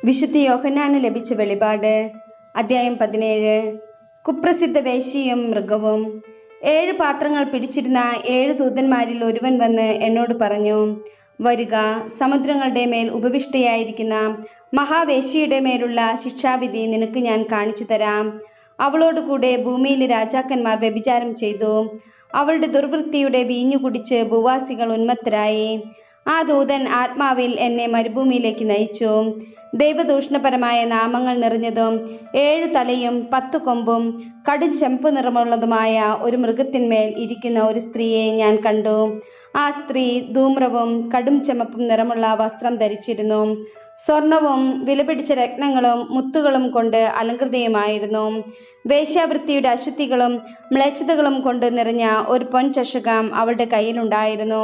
വിശുദ്ധ യോഹന്നാന് ലഭിച്ച വെളിപാട് അധ്യായം 17. കുപ്രസിദ്ധ വേശ്യയും മൃഗവും. 7 പാത്രങ്ങൾ പിടിച്ചിരുന്ന 7 ദൂതന്മാരിൽ ഒരുവൻ വന്ന് എന്നോട് പറഞ്ഞു, വരുക, സമുദ്രങ്ങളുടെ മേൽ ഉപവിഷ്ടയായിരിക്കുന്ന മഹാവേശ്യയുടെ മേലുള്ള ശിക്ഷാവിധി നിനക്ക് ഞാൻ കാണിച്ചു തരാം. അവളോടുകൂടെ ഭൂമിയിലെ രാജാക്കന്മാർ വ്യഭിചാരം ചെയ്തു. അവളുടെ ദുർവൃത്തിയുടെ വീഞ്ഞു കുടിച്ച് ഭൂവാസികൾ ഉന്മത്തരായി. ആ ദൂതൻ ആത്മാവിൽ എന്നെ മരുഭൂമിയിലേക്ക് നയിച്ചു. ദൈവദൂഷണപരമായ നാമങ്ങൾ നിറഞ്ഞതും 7 തലയും 10 കൊമ്പും കടും ചെമ്പു നിറമുള്ളതുമായ ഒരു മൃഗത്തിന്മേൽ ഇരിക്കുന്ന ഒരു സ്ത്രീയെ ഞാൻ കണ്ടു. ആ സ്ത്രീ ധൂമ്രവും കടും ചെമപ്പും നിറമുള്ള വസ്ത്രം ധരിച്ചിരുന്നു. സ്വർണവും വിലപിടിച്ച രത്നങ്ങളും മുത്തുകളും കൊണ്ട് അലങ്കൃതയുമായിരുന്നു. വേശ്യാവൃത്തിയുടെ അശുദ്ധികളും മ്ലേച്ഛതകളും കൊണ്ട് നിറഞ്ഞ ഒരു പൊൻചഷകം അവളുടെ കയ്യിലുണ്ടായിരുന്നു.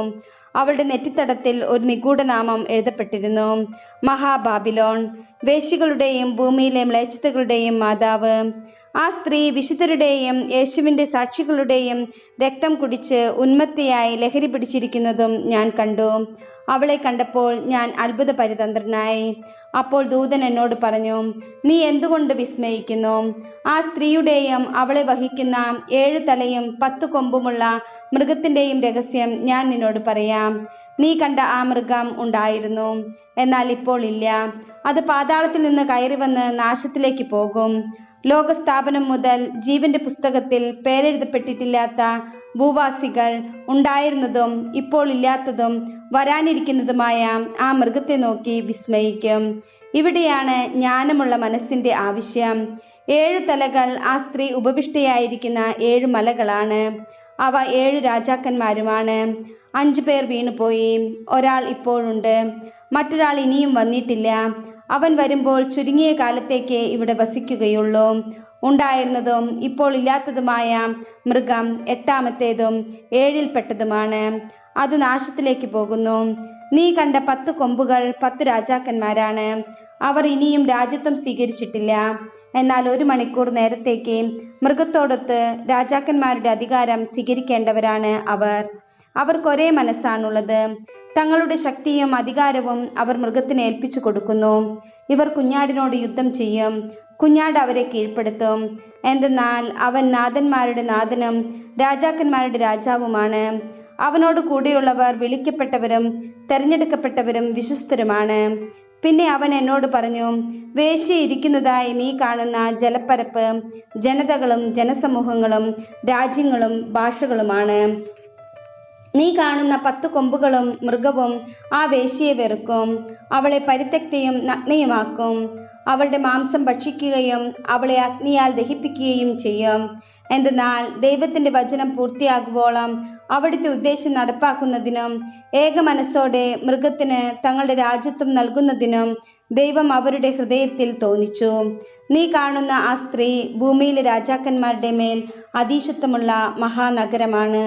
അവളുടെ നെറ്റിത്തടത്തിൽ ഒരു നിഗൂഢനാമം എഴുതപ്പെട്ടിരുന്നു, മഹാബാബിലോൺ, വേശ്യകളുടെയും ഭൂമിയിലെ മ്ലേച്ഛതകളുടെയും മാതാവ്. ആ സ്ത്രീ വിശുദ്ധരുടെയും യേശുവിൻ്റെ സാക്ഷികളുടെയും രക്തം കുടിച്ച് ഉന്മത്തയായി ലഹരി പിടിച്ചിരിക്കുന്നതും ഞാൻ കണ്ടു. അവളെ കണ്ടപ്പോൾ ഞാൻ അത്ഭുത പരിതന്ത്രനായി. അപ്പോൾ ദൂതൻ എന്നോട് പറഞ്ഞു, നീ എന്തുകൊണ്ട് വിസ്മയിക്കുന്നു? ആ സ്ത്രീയുടെയും അവളെ വഹിക്കുന്ന 7 തലയും 10 കൊമ്പുമുള്ള മൃഗത്തിൻ്റെയും രഹസ്യം ഞാൻ നിന്നോട് പറയാം. നീ കണ്ട ആ മൃഗം ഉണ്ടായിരുന്നു, എന്നാൽ ഇപ്പോൾ ഇല്ല. അത് പാതാളത്തിൽ നിന്ന് കയറി വന്ന് നാശത്തിലേക്ക് പോകും. ലോകസ്ഥാപനം മുതൽ ജീവന്റെ പുസ്തകത്തിൽ പേരെഴുതപ്പെട്ടിട്ടില്ലാത്ത ഭൂവാസികൾ ഉണ്ടായിരുന്നതും ഇപ്പോൾ ഇല്ലാത്തതും വരാനിരിക്കുന്നതുമായ ആ മൃഗത്തെ നോക്കി വിസ്മയിക്കും. ഇവിടെയാണ് ജ്ഞാനമുള്ള മനസ്സിന്റെ ആവശ്യം. 7 തലകൾ ആ സ്ത്രീ ഉപവിഷ്ടയായിരിക്കുന്ന 7 മലകളാണ്. അവ 7 രാജാക്കന്മാരുമാണ്. 5 പേർ വീണുപോയി, ഒരാൾ ഇപ്പോഴുണ്ട്, മറ്റൊരാൾ ഇനിയും വന്നിട്ടില്ല. അവൻ വരുമ്പോൾ ചുരുങ്ങിയ കാലത്തേക്ക് ഇവിടെ വസിക്കുകയുള്ളൂ. ഉണ്ടായിരുന്നതും ഇപ്പോൾ ഇല്ലാത്തതുമായ മൃഗം 8ാമത്തേതും 7ൽപ്പെട്ടതുമാണ്. അത് നാശത്തിലേക്ക് പോകുന്നു. നീ കണ്ട 10 കൊമ്പുകൾ 10 രാജാക്കന്മാരാണ്. അവർ ഇനിയും രാജ്യത്വം സ്വീകരിച്ചിട്ടില്ല. എന്നാൽ 1 മണിക്കൂർ നേരത്തേക്ക് മൃഗത്തോടൊത്ത് രാജാക്കന്മാരുടെ അധികാരം സ്വീകരിക്കേണ്ടവരാണ് അവർ. അവർക്കൊരേ മനസ്സാണുള്ളത്. തങ്ങളുടെ ശക്തിയും അധികാരവും അവർ മൃഗത്തിന് ഏൽപ്പിച്ചു കൊടുക്കുന്നു. ഇവർ കുഞ്ഞാടിനോട് യുദ്ധം ചെയ്യും. കുഞ്ഞാട് അവരെ കീഴ്പ്പെടുത്തും. എന്തെന്നാൽ അവൻ നാഥന്മാരുടെ നാഥനും രാജാക്കന്മാരുടെ രാജാവുമാണ്. അവനോട് കൂടെയുള്ളവർ വിളിക്കപ്പെട്ടവരും തെരഞ്ഞെടുക്കപ്പെട്ടവരും വിശ്വസ്തരുമാണ്. പിന്നെ അവൻ എന്നോട് പറഞ്ഞു, വേശ്യ ഇരിക്കുന്നതായി നീ കാണുന്ന ജലപ്പരപ്പ് ജനതകളും ജനസമൂഹങ്ങളും രാജ്യങ്ങളും ഭാഷകളുമാണ്. നീ കാണുന്ന 10 കൊമ്പുകളും മൃഗവും ആ വേശ്യയെ വെറുക്കും. അവളെ പരിത്യക്തയും നഗ്നയുമാക്കും. അവളുടെ മാംസം ഭക്ഷിക്കുകയും അവളെ അഗ്നിയാൽ ദഹിപ്പിക്കുകയും ചെയ്യും. എന്തെന്നാൽ ദൈവത്തിൻ്റെ വചനം പൂർത്തിയാകുവോളം അവിടുത്തെ ഉദ്ദേശം നടപ്പാക്കുന്നതിനും ഏകമനസ്സോടെ മൃഗത്തിന് തങ്ങളുടെ രാജ്യത്വം നൽകുന്നതിനും ദൈവം അവരുടെ ഹൃദയത്തിൽ തോന്നിച്ചു. നീ കാണുന്ന ആ സ്ത്രീ ഭൂമിയിലെ രാജാക്കന്മാരുടെ മേൽ അധീശത്വമുള്ള മഹാനഗരമാണ്.